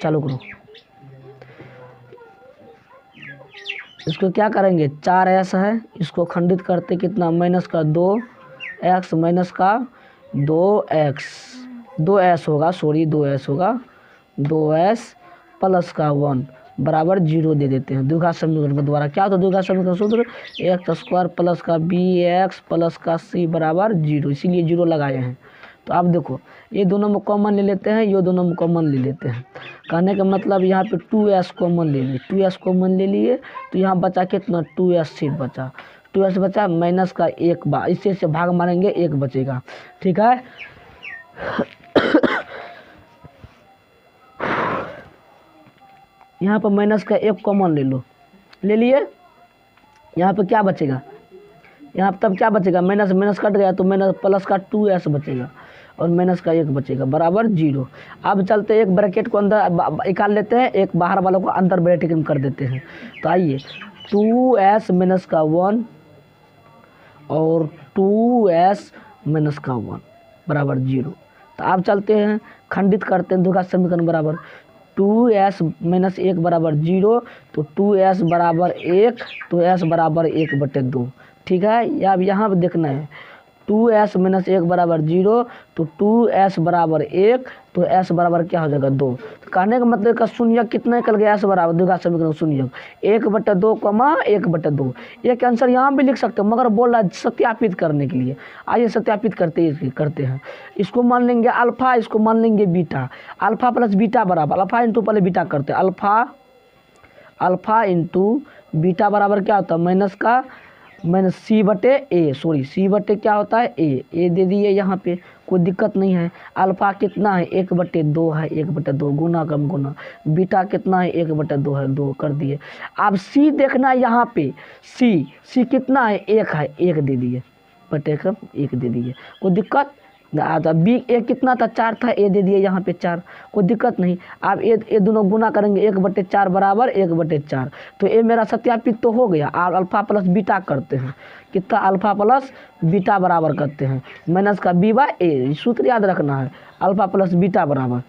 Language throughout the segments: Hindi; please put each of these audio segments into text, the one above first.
चालू करो। इसको क्या करेंगे, 4s है, इसको खंडित करते कितना, माइनस का 2x माइनस का 2x, 2s होगा, सॉरी 2s होगा, 2s प्लस का 1 बराबर 0 दे देते हैं। द्विघात समीकरण के द्वारा क्या होता है, द्विघात समीकरण सूत्र एक्स स्क्वायर प्लस का bx प्लस का c बराबर 0, इसीलिए 0 लगाए हैं। तो आप देखो ये दोनों में कॉमन ले लेते हैं, ये दोनों में कॉमन ले लेते हैं। कहने का मतलब यहाँ पे 2s कॉमन ले लिए, 2s कॉमन ले लिए तो यहाँ बचा कितना, 2s सिर्फ बचा, 2s बचा माइनस का 1 इससे से भाग मारेंगे 1 बचेगा, ठीक है। यहाँ पर माइनस का 1 कॉमन ले लो, ले लिए, यहाँ पे क्या बचेगा, यहाँ तब क्या बचेगा, माइनस माइनस कट गया तो माइनस प्लस का 2s बचेगा और माइनस का 1 बचेगा बराबर 0। अब चलते एक ब्रैकेट को अंदर निकाल लेते हैं, एक बाहर वालों को अंदर ब्रैकेट में कर देते हैं। तो आइए 2s माइनस का 1 और 2s माइनस का 1 बराबर 0। तो अब चलते हैं खंडित करते हैं, द्विघात समीकरण बराबर 2s माइनस 1 बराबर 0, तो 2s बराबर 1, तो s बराबर 1/2, ठीक है। अब यहाँ पे देखना है 2s माइनस 1 बराबर 0, तो 2s बराबर 1, तो s बराबर क्या हो जाएगा 2। तो कहने का मतलब का शून्य कितना निकल गया, s बराबर द्विघात समीकरण शून्य 1/2 कमा 1/2। एक आंसर यहाँ भी लिख सकते हो, मगर बोल रहा है सत्यापित करने के लिए। आइए सत्यापित करते हैं। इसको मान लेंगे अल्फा, इसको मान लेंगे बीटा, अल्फा प्लस बीटा बराबर, अल्फा इंटू पहले बीटा करते हैं, अल्फा इंटू बीटा बराबर क्या होता है, माइनस c/a, सॉरी c/, क्या होता है a दे दिए, यहाँ पे कोई दिक्कत नहीं है। अल्फा कितना है 1/2 है, 1/2 गुना कम गुना, बीटा कितना है 1/2 है, 2 कर दिए। अब c देखना है, यहाँ पे c कितना है 1 है, 1 दे दिए, बटे कम 1 दे दिए, कोई दिक्कत। बी ए कितना था 4 था, ए दे दिए यहाँ पे 4, कोई दिक्कत नहीं। अब ये दोनों गुना करेंगे 1/4 बराबर 1/4, तो ये मेरा सत्यापित तो हो गया। अब अल्फा प्लस बीटा करते हैं, कितना अल्फा प्लस बीटा बराबर करते हैं माइनस का b/a, सूत्र याद रखना है, अल्फा प्लस बीटा बराबर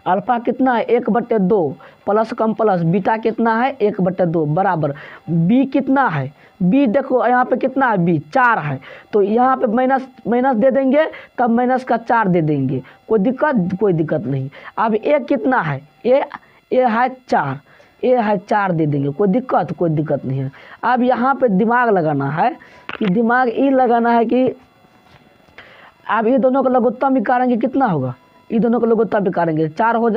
अल्फा कितना है 1/2 प्लस कम प्लस बीटा कितना है 1/2 बराबर बी कितना है, बी देखो यहाँ पे कितना है बी 4 है, तो यहाँ पे माइनस दे देंगे, तब माइनस का 4 दे देंगे, कोई दिक्कत नहीं। अब ए कितना है, ए है 4, ए है 4 दे देंगे, कोई दिक्कत नहीं है। अब यहाँ पे दिमाग लगाना है, कि दिमाग ये लगाना है कि अब ये दोनों का लघुत्तम भी करेंगे, कितना होगा, ये दोनों का लघुत्तम भी करेंगे 4 हो